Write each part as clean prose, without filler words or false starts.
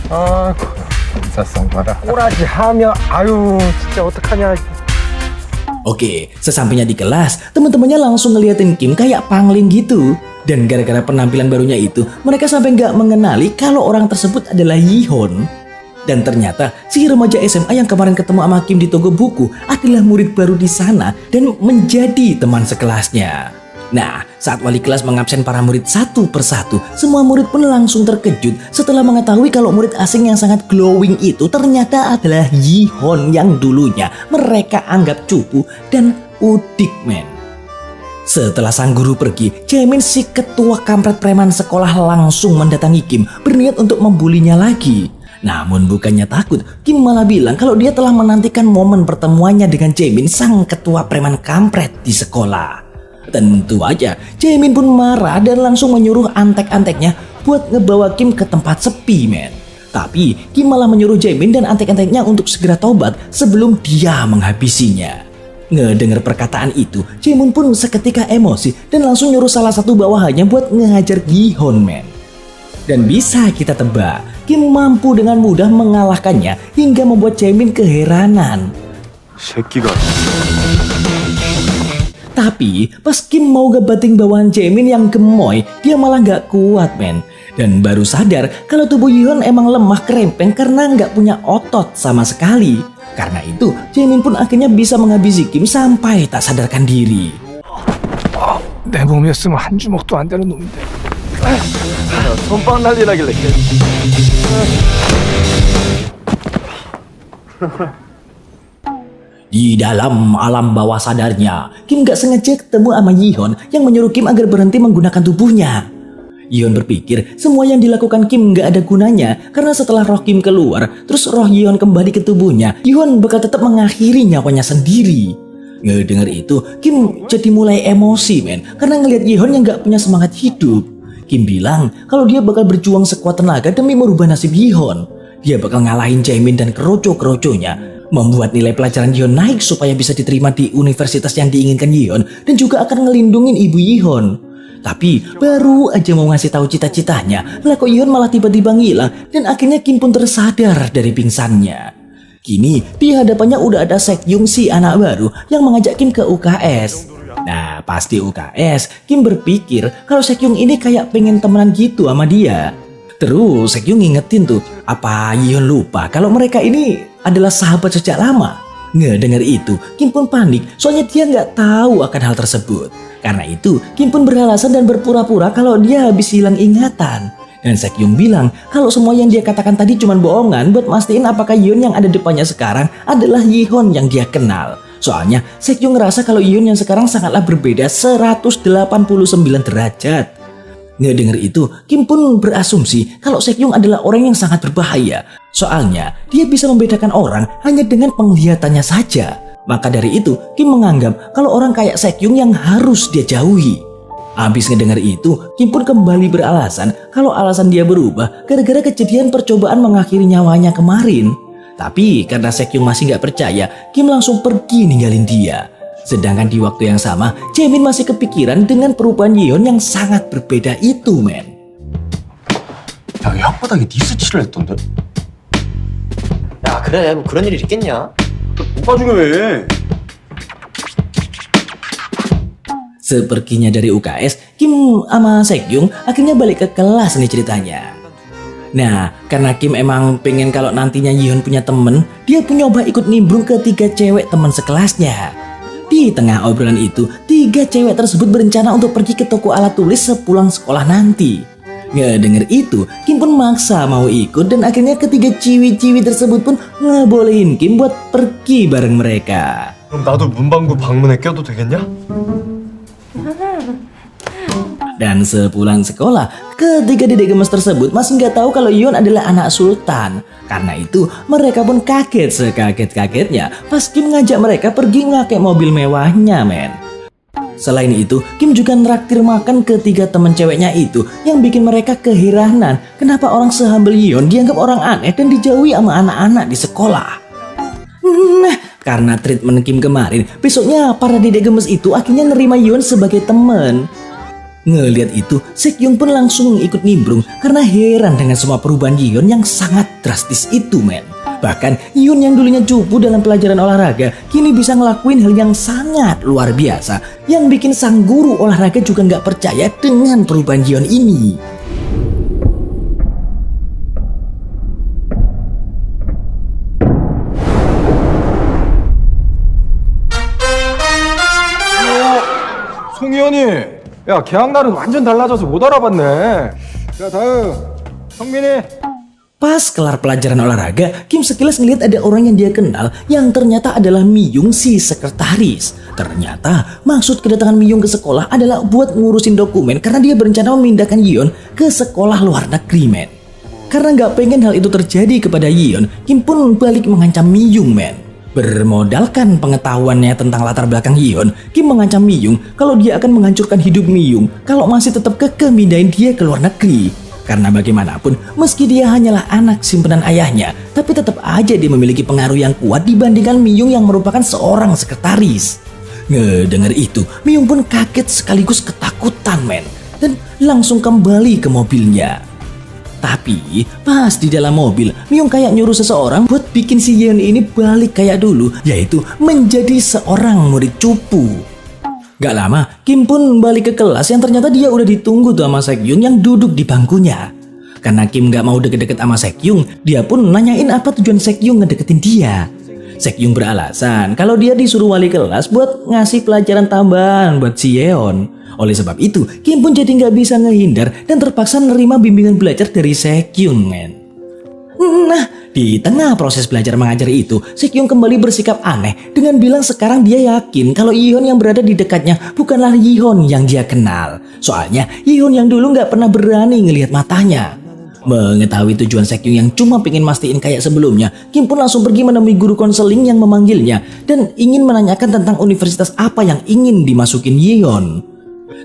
아, 인사성 봐라. 꼬라지 하며 아유 진짜 어떡하냐. Oke, sesampainya di kelas, teman-temannya langsung ngeliatin Kim kayak pangling gitu. Dan gara-gara penampilan barunya itu, mereka sampai nggak mengenali kalau orang tersebut adalah Yihon. Dan ternyata si remaja SMA yang kemarin ketemu sama Kim di toko buku adalah murid baru di sana dan menjadi teman sekelasnya. Nah, saat wali kelas mengabsen para murid satu persatu, semua murid pun langsung terkejut setelah mengetahui kalau murid asing yang sangat glowing itu ternyata adalah Yihon yang dulunya mereka anggap cupu dan udik men. Setelah sang guru pergi, Jaemin si ketua kampret preman sekolah langsung mendatangi Kim berniat untuk membulinya lagi. Namun bukannya takut, Kim malah bilang kalau dia telah menantikan momen pertemuannya dengan Jaemin sang ketua preman kampret di sekolah. Tentu aja, Jaemin pun marah dan langsung menyuruh antek-anteknya buat ngebawa Kim ke tempat sepi men. Tapi Kim malah menyuruh Jaemin dan antek-anteknya untuk segera tobat sebelum dia menghabisinya. Ngedengar perkataan itu, Jaemin pun seketika emosi dan langsung nyuruh salah satu bawahannya buat ngehajar Yihon men. Dan bisa kita tebak, Kim mampu dengan mudah mengalahkannya hingga membuat Jaemin keheranan. 새끼가. Tapi pas Kim mau ngebanting bawahan Jaemin yang gemoy, dia malah gak kuat men. Dan baru sadar kalau tubuh Yihon emang lemah kerempeng karena gak punya otot sama sekali. Karena itu Jaemin pun akhirnya bisa menghabisi Kim sampai tak sadarkan diri. 내 몸이었으면 한 주먹도 안 되는 놈인데. 손빵 날리라길래. Di dalam alam bawah sadarnya, Kim gak sengaja ketemu sama Yihon yang menyuruh Kim agar berhenti menggunakan tubuhnya. Yihon berpikir semua yang dilakukan Kim gak ada gunanya karena setelah roh Kim keluar, terus roh Yihon kembali ke tubuhnya, Yihon bakal tetap mengakhiri nyawanya sendiri. Ngedengar itu, Kim jadi mulai emosi men karena ngelihat Yihon yang gak punya semangat hidup. Kim bilang kalau dia bakal berjuang sekuat tenaga demi merubah nasib Yihon. Dia bakal ngalahin Jaemin dan keroco-keroconya, membuat nilai pelajaran Yihon naik supaya bisa diterima di universitas yang diinginkan Yihon dan juga akan ngelindungin ibu Yihon. Tapi baru aja mau ngasih tahu cita-citanya, lah kok Yihon malah tiba-tiba ngilang dan akhirnya Kim pun tersadar dari pingsannya. Kini di hadapannya udah ada Sekyung si anak baru yang mengajak Kim ke UKS. Nah pas di UKS, Kim berpikir kalau Sekyung ini kayak pengen temenan gitu sama dia. Terus Sekyung ngingetin tuh, apa Yihon lupa kalau mereka ini adalah sahabat sejak lama? Ngedengar itu, Kim pun panik soalnya dia nggak tahu akan hal tersebut. Karena itu, Kim pun beralasan dan berpura-pura kalau dia habis hilang ingatan. Dan Sekyung bilang kalau semua yang dia katakan tadi cuma bohongan buat mastiin apakah Yihon yang ada depannya sekarang adalah Yihon yang dia kenal. Soalnya Sekyung ngerasa kalau Yihon yang sekarang sangatlah berbeda 189 derajat. Ngedengar itu, Kim pun berasumsi kalau Sekyung adalah orang yang sangat berbahaya. Soalnya, dia bisa membedakan orang hanya dengan penglihatannya saja. Maka dari itu, Kim menganggap kalau orang kayak Sekyung yang harus dia jauhi. Habis ngedengar itu, Kim pun kembali beralasan kalau alasan dia berubah gara-gara kejadian percobaan mengakhiri nyawanya kemarin. Tapi karena Sekyung masih gak percaya, Kim langsung pergi ninggalin dia. Sedangkan di waktu yang sama, Jaemin masih kepikiran dengan perubahan Yihon yang sangat berbeda itu, men. 야, 이 혓바닥에 니스칠을 했던데? 야 그래 뭐 그런 일이 있겠냐? 못 봐주게 왜? Sepertinya dari UKS, Kim sama Sekyung akhirnya balik ke kelas nih ceritanya. Nah, karena Kim emang pengen kalau nantinya Yihon punya temen, dia pun nyoba ikut nimbrung ke 3 cewek teman sekelasnya. Di tengah obrolan itu, 3 cewek tersebut berencana untuk pergi ke toko alat tulis sepulang sekolah nanti. Ngedenger itu, Kim pun maksa mau ikut dan akhirnya ketiga ciwi-ciwi tersebut pun ngebolehin Kim buat pergi bareng mereka. 그럼 나도 문방구 방문에 껴도 되겠냐? Dan sepulang sekolah, ketiga dedek gemes tersebut masih nggak tahu kalau Yihon adalah anak sultan. Karena itu, mereka pun kaget sekaget-kagetnya pas Kim ngajak mereka pergi ngake mobil mewahnya, men. Selain itu, Kim juga nraktir makan ketiga teman ceweknya itu yang bikin mereka keheranan kenapa orang sehumble Yihon dianggap orang aneh dan dijauhi sama anak-anak di sekolah. Nah, karena treatment Kim kemarin, besoknya para dedek gemes itu akhirnya nerima Yihon sebagai teman. Ngelihat itu, Sekyung pun langsung ikut nimbrung karena heran dengan semua perubahan Yeon yang sangat drastis itu, men. Bahkan Yeon yang dulunya cupu dalam pelajaran olahraga kini bisa ngelakuin hal yang sangat luar biasa yang bikin sang guru olahraga juga nggak percaya dengan perubahan Yeon ini. 송이현이, 야 개학 날은 완전 달라져서 못 알아봤네. 자 다음 성민이. Pas kelar pelajaran olahraga, Kim sekilas ngeliat ada orang yang dia kenal yang ternyata adalah Miyung si sekretaris. Ternyata maksud kedatangan Miyung ke sekolah adalah buat ngurusin dokumen karena dia berencana memindahkan Yeon ke sekolah luar negeri, men. Karena nggak pengen hal itu terjadi kepada Yeon, Kim pun balik mengancam Miyung, men. Bermodalkan pengetahuannya tentang latar belakang Yeon, Kim mengancam Miyung kalau dia akan menghancurkan hidup Miyung kalau masih tetap kekeh mindahin dia ke luar negeri. Karena bagaimanapun, meski dia hanyalah anak simpenan ayahnya, tapi tetap aja dia memiliki pengaruh yang kuat dibandingkan Miyung yang merupakan seorang sekretaris. Ngedenger itu, Miyung pun kaget sekaligus ketakutan, men, dan langsung kembali ke mobilnya. Tapi pas di dalam mobil, Miyung kayak nyuruh seseorang buat bikin si Yeon ini balik kayak dulu, yaitu menjadi seorang murid cupu. Gak lama, Kim pun balik ke kelas yang ternyata dia udah ditunggu tuh sama Sekyung yang duduk di bangkunya. Karena Kim gak mau deket-deket sama Sekyung, dia pun nanyain apa tujuan Sekyung ngedeketin dia. Sekyung beralasan kalau dia disuruh wali kelas buat ngasih pelajaran tambahan buat si Yeon. Oleh sebab itu, Kim pun jadi gak bisa ngehindar dan terpaksa nerima bimbingan belajar dari Sekyung, men. Nah, di tengah proses belajar mengajar itu, Sekyung kembali bersikap aneh dengan bilang sekarang dia yakin kalau Yeon yang berada di dekatnya bukanlah Yeon yang dia kenal. Soalnya Yeon yang dulu gak pernah berani ngelihat matanya. Mengetahui tujuan Sekyung yang cuma pengen mastiin kayak sebelumnya, Kim pun langsung pergi menemui guru konseling yang memanggilnya dan ingin menanyakan tentang universitas apa yang ingin dimasukin Yeon.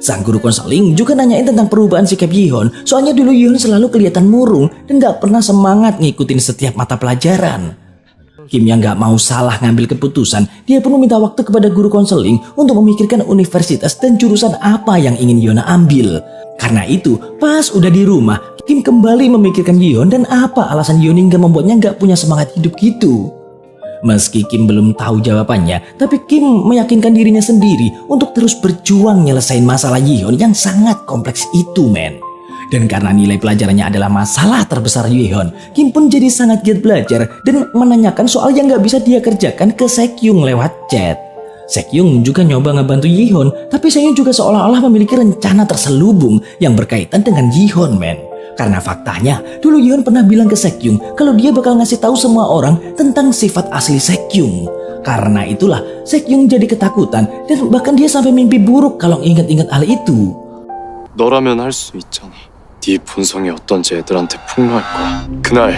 Sang guru konseling juga nanyain tentang perubahan sikap Yeon, soalnya dulu Yeon selalu kelihatan murung dan gak pernah semangat ngikutin setiap mata pelajaran. Kim yang gak mau salah ngambil keputusan, dia pun meminta waktu kepada guru konseling untuk memikirkan universitas dan jurusan apa yang ingin Yeon ambil. Karena itu, pas udah di rumah, Kim kembali memikirkan Yeon dan apa alasan Yeon hingga membuatnya gak punya semangat hidup gitu. Meski Kim belum tahu jawabannya, tapi Kim meyakinkan dirinya sendiri untuk terus berjuang nyelesain masalah Yeon yang sangat kompleks itu, men. Dan karena nilai pelajarannya adalah masalah terbesar Yeon, Kim pun jadi sangat giat belajar dan menanyakan soal yang gak bisa dia kerjakan ke Sekyung lewat chat. Sekyung juga nyoba ngebantu Yeon, tapi Sekyung juga seolah-olah memiliki rencana terselubung yang berkaitan dengan Yeon, men. Karena faktanya, dulu Yeon pernah bilang ke Sekyung kalau dia bakal ngasih tahu semua orang tentang sifat asli Sekyung. Karena itulah, Sekyung jadi ketakutan dan bahkan dia sampai mimpi buruk kalau ingat-ingat hal itu. 너라면 할 수 있잖아. 네 본성이 어떤지 애들한테 폭로할 거야. 그날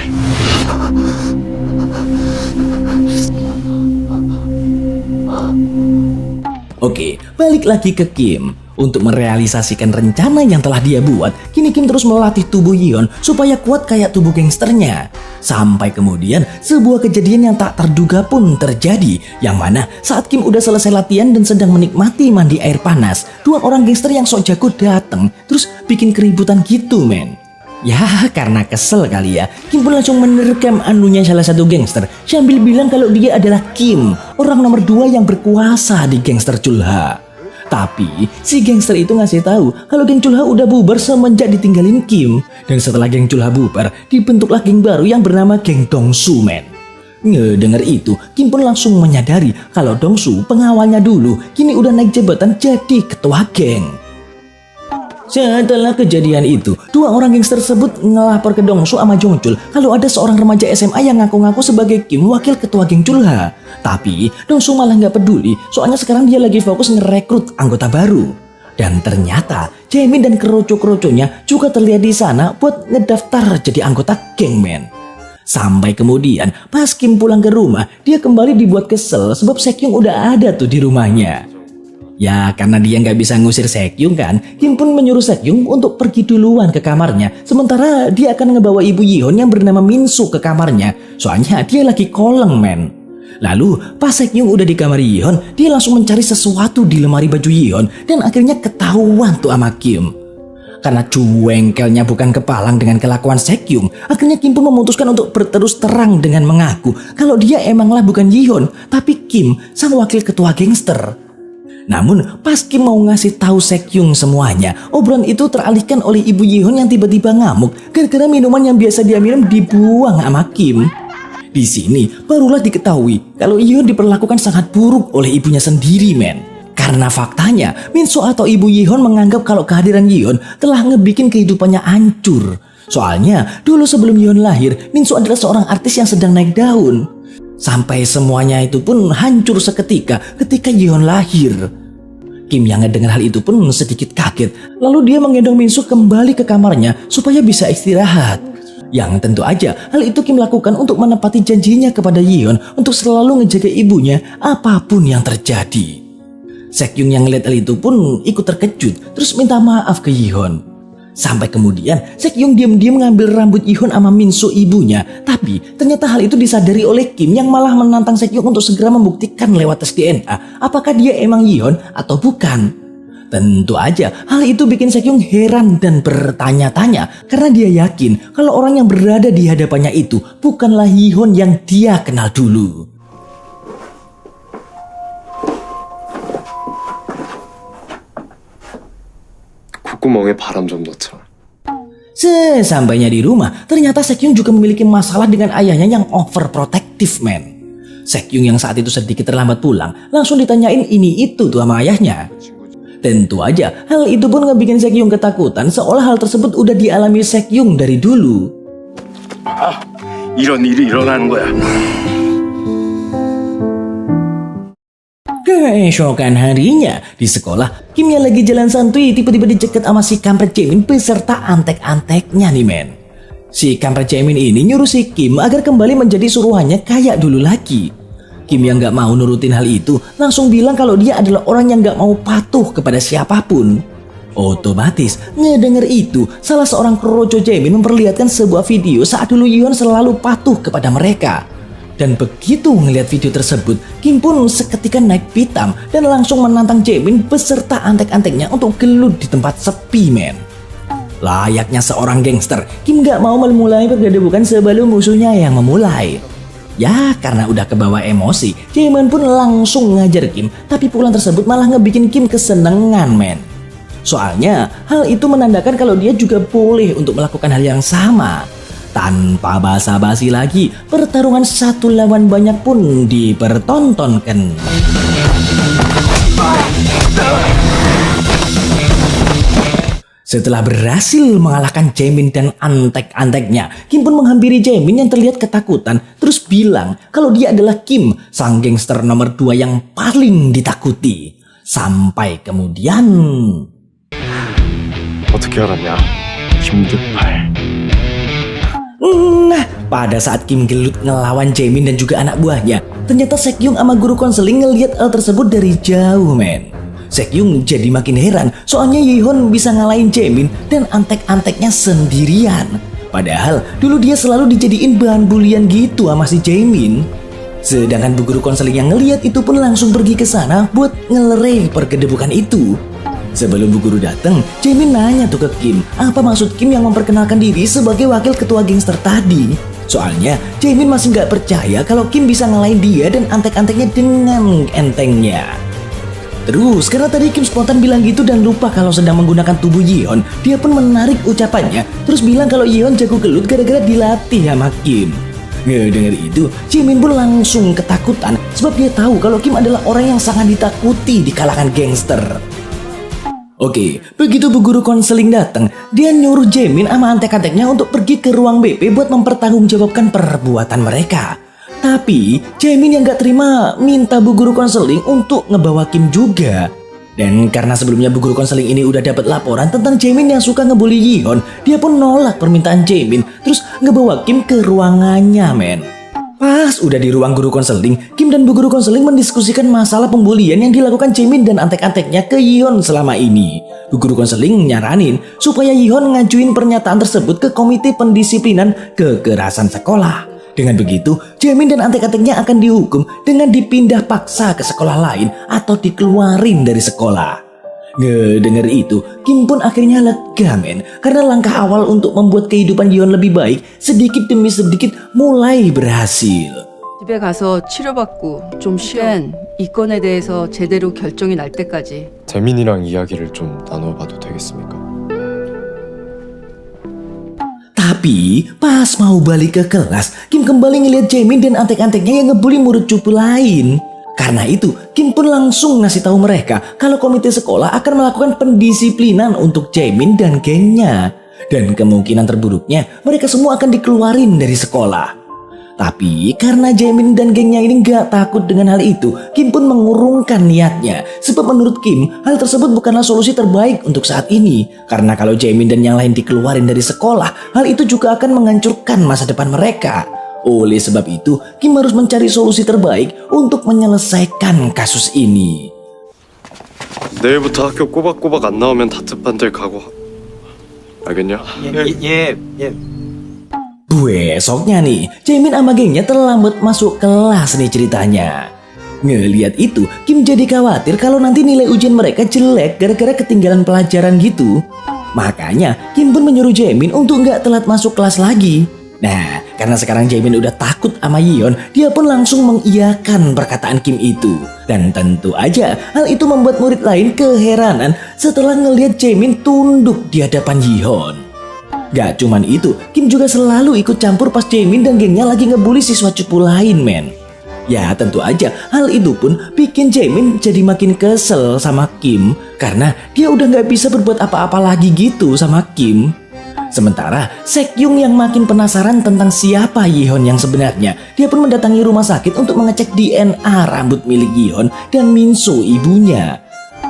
Oke, balik lagi ke Kim. Untuk merealisasikan rencana yang telah dia buat, kini Kim terus melatih tubuh Yeon supaya kuat kayak tubuh gangsternya. Sampai kemudian sebuah kejadian yang tak terduga pun terjadi, yang mana saat Kim udah selesai latihan dan sedang menikmati mandi air panas, dua orang gangster yang sok jago dateng terus bikin keributan gitu, men. Ya, karena kesel kali ya, Kim pun langsung menerkam anunya salah satu gangster sambil bilang kalau dia adalah Kim, orang nomor 2 yang berkuasa di gangster Chulha. Tapi si gangster itu ngasih tahu kalau geng Chulha udah bubar semenjak ditinggalin Kim. Dan setelah geng Chulha bubar, dibentuklah geng baru yang bernama geng Dongsu, men. Ngedenger itu, Kim pun langsung menyadari kalau Dongsu pengawalnya dulu kini udah naik jabatan jadi ketua geng. Setelah kejadian itu, dua orang gangster tersebut ngelapor ke Dongsu sama Jongchul kalau ada seorang remaja SMA yang ngaku-ngaku sebagai Kim, wakil ketua geng Chulha. Tapi Dongsu malah nggak peduli, soalnya sekarang dia lagi fokus ngerekrut anggota baru. Dan ternyata Jaemin dan keroco-keroconya juga terlihat di sana buat ngedaftar jadi anggota geng, men. Sampai kemudian pas Kim pulang ke rumah, dia kembali dibuat kesel sebab Sekyung udah ada tuh di rumahnya. Ya, karena dia nggak bisa ngusir Sekyung kan, Kim pun menyuruh Sekyung untuk pergi duluan ke kamarnya. Sementara dia akan ngebawa ibu Yeon yang bernama Minsu ke kamarnya. Soalnya dia lagi koleng, men. Lalu, pas Sekyung udah di kamar Yeon, dia langsung mencari sesuatu di lemari baju Yeon dan akhirnya ketahuan tuh sama Kim. Karena cuengkelnya bukan kepalang dengan kelakuan Sekyung, akhirnya Kim pun memutuskan untuk berterus terang dengan mengaku kalau dia emanglah bukan Yihon, tapi Kim, sang wakil ketua gangster. Namun pas Kim mau ngasih tahu Sekyung semuanya, obrolan itu teralihkan oleh ibu Yihon yang tiba-tiba ngamuk gara-gara minuman yang biasa dia minum dibuang sama Kim. Di sini barulah diketahui kalau Yihon diperlakukan sangat buruk oleh ibunya sendiri, men. Karena faktanya, Minso atau ibu Yihon menganggap kalau kehadiran Yihon telah ngebikin kehidupannya hancur. Soalnya, dulu sebelum Yihon lahir, Minso adalah seorang artis yang sedang naik daun. Sampai semuanya itu pun hancur seketika ketika Yihon lahir. Kim yang ngedengar hal itu pun sedikit kaget. Lalu dia menggendong Minso kembali ke kamarnya supaya bisa istirahat. Yang tentu aja, hal itu Kim lakukan untuk menepati janjinya kepada Yihon untuk selalu ngejaga ibunya apapun yang terjadi. Sekyung yang ngeliat hal itu pun ikut terkejut, terus minta maaf ke Yihon. Sampai kemudian Sekyung diam-diam ngambil rambut Yihon sama Minso ibunya. Tapi ternyata hal itu disadari oleh Kim yang malah menantang Sekyung untuk segera membuktikan lewat tes DNA apakah dia emang Yihon atau bukan. Tentu aja hal itu bikin Sekyung heran dan bertanya-tanya karena dia yakin kalau orang yang berada di hadapannya itu bukanlah Yihon yang dia kenal dulu. 콧구멍에 바람 좀 넣자. Sesampainya di rumah, ternyata Sekyung juga memiliki masalah dengan ayahnya yang overprotective, man. Sekyung yang saat itu sedikit terlambat pulang, langsung ditanyain ini itu tuh sama ayahnya. Tentu aja, hal itu pun ngebikin Sekyung ketakutan seolah hal tersebut udah dialami Sekyung dari dulu. 이런 일이 일어나는 거야. Keesokan harinya di sekolah, Kim yang lagi jalan santuy tiba-tiba dicegat sama si kampret Jaemin beserta antek-anteknya nih, men. Si kampret Jaemin ini nyuruh si Kim agar kembali menjadi suruhannya kayak dulu lagi. Kim yang gak mau nurutin hal itu langsung bilang kalau dia adalah orang yang gak mau patuh kepada siapapun. Otomatis ngedenger itu, salah seorang keroco Jaemin memperlihatkan sebuah video saat dulu Yihon selalu patuh kepada mereka. Dan begitu ngelihat video tersebut, Kim pun seketika naik pitam dan langsung menantang Jaemin beserta antek-anteknya untuk gelut di tempat sepi, men. Layaknya seorang gangster, Kim gak mau memulai pergedebukan sebelum musuhnya yang memulai. Ya, karena udah kebawa emosi, Jaemin pun langsung ngajar Kim, tapi pukulan tersebut malah ngebikin Kim kesenengan, men. Soalnya, hal itu menandakan kalau dia juga boleh untuk melakukan hal yang sama. Tanpa basa-basi lagi, pertarungan satu lawan banyak pun dipertontonkan. Setelah berhasil mengalahkan Jaemin dan antek-anteknya, Kim pun menghampiri Jaemin yang terlihat ketakutan, terus bilang kalau dia adalah Kim, sang gangster nomor 2 yang paling ditakuti. Sampai kemudian... 어떻게 알았냐? 김득팔. Nah, pada saat Kim gelut ngelawan Jaemin dan juga anak buahnya, ternyata Sekyung sama guru konseling ngelihat hal tersebut dari jauh, men. Sekyung jadi makin heran, soalnya Yihon bisa ngalahin Jaemin dan antek-anteknya sendirian. Padahal dulu dia selalu dijadiin bahan bulian gitu sama si Jaemin. Sedangkan bu guru konseling yang ngelihat itu pun langsung pergi ke sana buat ngelerai pergedebukan itu. Sebelum bu guru datang, Jaemin nanya tuh ke Kim, apa maksud Kim yang memperkenalkan diri sebagai wakil ketua gangster tadi? Soalnya Jaemin masih nggak percaya kalau Kim bisa ngalahin dia dan antek-anteknya dengan entengnya. Terus karena tadi Kim spontan bilang gitu dan lupa kalau sedang menggunakan tubuh Yihon, dia pun menarik ucapannya, terus bilang kalau Yihon jago gelut gara-gara dilatih sama Kim. Ngedenger itu, Jaemin pun langsung ketakutan sebab dia tahu kalau Kim adalah orang yang sangat ditakuti di kalangan gangster. Oke, begitu bu guru konseling datang, dia nyuruh Jaemin sama antek-anteknya untuk pergi ke ruang BP buat mempertanggungjawabkan perbuatan mereka. Tapi Jaemin yang gak terima minta bu guru konseling untuk ngebawa Kim juga. Dan karena sebelumnya bu guru konseling ini udah dapat laporan tentang Jaemin yang suka ngebully Yihon, dia pun nolak permintaan Jaemin, terus ngebawa Kim ke ruangannya, men. Pas udah di ruang guru konseling, Kim dan bu guru konseling mendiskusikan masalah pembulian yang dilakukan Jaemin dan antek-anteknya ke Yihon selama ini. Bu guru konseling nyaranin supaya Yihon ngajuin pernyataan tersebut ke komite pendisiplinan kekerasan sekolah. Dengan begitu, Jaemin dan antek-anteknya akan dihukum dengan dipindah paksa ke sekolah lain atau dikeluarin dari sekolah. Ngedenger itu, Kim pun akhirnya lega men. Karena langkah awal untuk membuat kehidupan Yihon lebih baik sedikit demi sedikit mulai berhasil. 집에 가서 치료받고 좀 쉬면 이 건에 대해서 제대로 결정이 날 때까지. 재민이랑 이야기를 좀 나눠봐도 되겠습니까? Tapi pas mau balik ke kelas, Kim kembali ngeliat Jaemin dan antek-anteknya yang ngebully murid cupu lain. Karena itu, Kim pun langsung ngasih tahu mereka kalau komite sekolah akan melakukan pendisiplinan untuk Jaemin dan gengnya. Dan kemungkinan terburuknya, mereka semua akan dikeluarin dari sekolah. Tapi karena Jaemin dan gengnya ini gak takut dengan hal itu, Kim pun mengurungkan niatnya. Sebab menurut Kim, hal tersebut bukanlah solusi terbaik untuk saat ini. Karena kalau Jaemin dan yang lain dikeluarin dari sekolah, hal itu juga akan menghancurkan masa depan mereka. Oleh sebab itu, Kim harus mencari solusi terbaik untuk menyelesaikan kasus ini. 내일부터 학교 꼬박꼬박 안 나오면 다트판들 각오. 알겠냐? Besoknya nih, Jaemin sama gengnya terlambat masuk kelas nih ceritanya. Ngeliat itu, Kim jadi khawatir kalau nanti nilai ujian mereka jelek gara-gara ketinggalan pelajaran gitu. Makanya, Kim pun menyuruh Jaemin untuk nggak telat masuk kelas lagi. Nah, karena sekarang Jaemin udah takut sama Yihon, dia pun langsung mengiyakan perkataan Kim itu. Dan tentu aja, hal itu membuat murid lain keheranan setelah ngelihat Jaemin tunduk di hadapan Yihon. Gak cuman itu, Kim juga selalu ikut campur pas Jaemin dan gengnya lagi ngebully siswa cupu lain, men. Ya tentu aja, hal itu pun bikin Jaemin jadi makin kesel sama Kim. Karena dia udah gak bisa berbuat apa-apa lagi gitu sama Kim. Sementara Sekyung yang makin penasaran tentang siapa Yihon yang sebenarnya, dia pun mendatangi rumah sakit untuk mengecek DNA rambut milik Yihon dan Minso ibunya.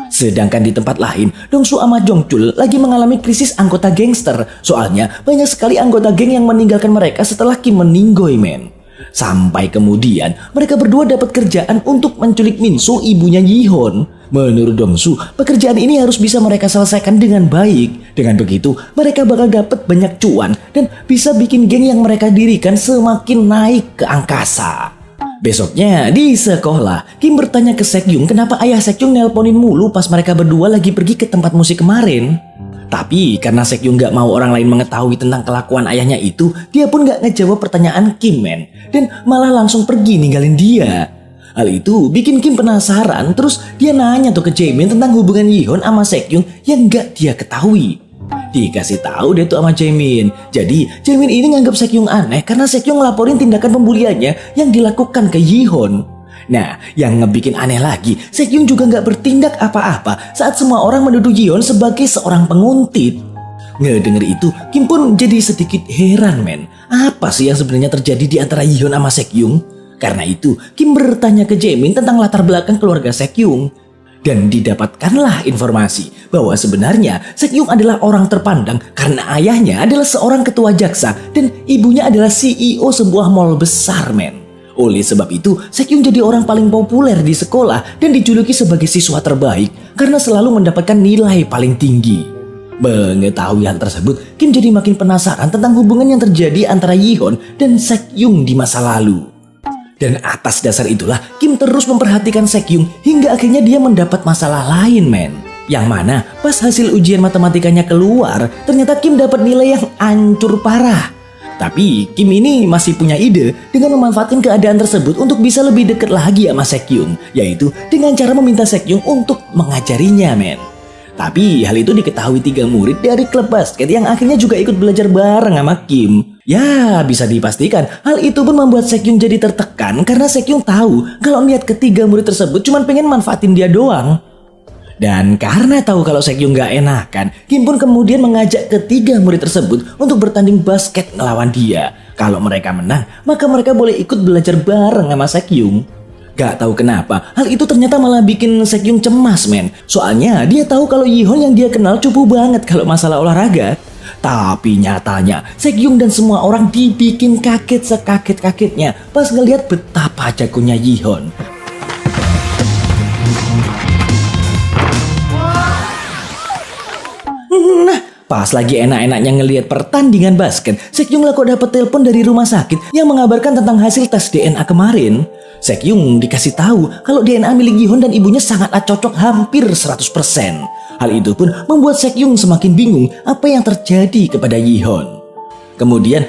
Sedangkan di tempat lain, Dongsu sama Jongchul lagi mengalami krisis anggota gangster. Soalnya banyak sekali anggota geng yang meninggalkan mereka setelah Kim meninggoy, men. Sampai kemudian mereka berdua dapat kerjaan untuk menculik Minso ibunya Yihon. Menurut Dongsu, pekerjaan ini harus bisa mereka selesaikan dengan baik. Dengan begitu, mereka bakal dapat banyak cuan dan bisa bikin geng yang mereka dirikan semakin naik ke angkasa. Besoknya di sekolah, Kim bertanya ke Sekyung kenapa ayah Sekyung nelponin mulu pas mereka berdua lagi pergi ke tempat musik kemarin. Tapi karena Sekyung gak mau orang lain mengetahui tentang kelakuan ayahnya itu, dia pun gak ngejawab pertanyaan Kim, men. Dan malah langsung pergi ninggalin dia. Hal itu bikin Kim penasaran, terus dia nanya tuh ke Jaemin tentang hubungan Yihon sama Sekyung yang gak dia ketahui. Dikasih tahu deh tuh sama Jaemin. Jadi Jaemin ini nganggap Sekyung aneh karena Sekyung ngelaporin tindakan pembuliannya yang dilakukan ke Yihon. Nah, yang ngebikin aneh lagi, Sekyung juga gak bertindak apa-apa saat semua orang menuduh Yihon sebagai seorang penguntit. Ngedenger itu, Kim pun jadi sedikit heran, men. Apa sih yang sebenarnya terjadi di antara Yihon sama Sekyung? Karena itu, Kim bertanya ke Jaemin tentang latar belakang keluarga Sekyung. Dan didapatkanlah informasi bahwa sebenarnya Sekyung adalah orang terpandang karena ayahnya adalah seorang ketua jaksa dan ibunya adalah CEO sebuah mall besar, men. Oleh sebab itu, Sekyung jadi orang paling populer di sekolah dan dijuluki sebagai siswa terbaik karena selalu mendapatkan nilai paling tinggi. Mengetahui hal tersebut, Kim jadi makin penasaran tentang hubungan yang terjadi antara Yihon dan Sekyung di masa lalu. Dan atas dasar itulah, Kim terus memperhatikan Sekyung hingga akhirnya dia mendapat masalah lain, men. Yang mana pas hasil ujian matematikanya keluar, ternyata Kim dapat nilai yang hancur parah. Tapi Kim ini masih punya ide dengan memanfaatkan keadaan tersebut untuk bisa lebih dekat lagi sama Sekyung, yaitu dengan cara meminta Sekyung untuk mengajarinya, men. Tapi hal itu diketahui 3 murid dari klub basket yang akhirnya juga ikut belajar bareng sama Kim. Ya, bisa dipastikan hal itu pun membuat Sekyung jadi tertekan karena Sekyung tahu kalau niat ketiga murid tersebut cuma pengen manfaatin dia doang. Dan karena tahu kalau Sekyung gak enakan, Kim pun kemudian mengajak ketiga murid tersebut untuk bertanding basket ngelawan dia. Kalau mereka menang, maka mereka boleh ikut belajar bareng sama Sekyung. Gak tahu kenapa, hal itu ternyata malah bikin Sekyung cemas, men. Soalnya dia tahu kalau Yihon yang dia kenal cupu banget kalau masalah olahraga. Tapi nyatanya, Sekyung dan semua orang dibikin kaget sekaget-kagetnya pas ngelihat betapa jagonya Yihon. Nah, Pas lagi enak-enaknya ngelihat pertandingan basket, Sekyung lah kok dapat telepon dari rumah sakit yang mengabarkan tentang hasil tes DNA kemarin. Sekyung dikasih tahu kalau DNA milik Yihon dan ibunya sangatlah cocok hampir 100%. Hal itu pun membuat Sekyung semakin bingung apa yang terjadi kepada Yihon. Kemudian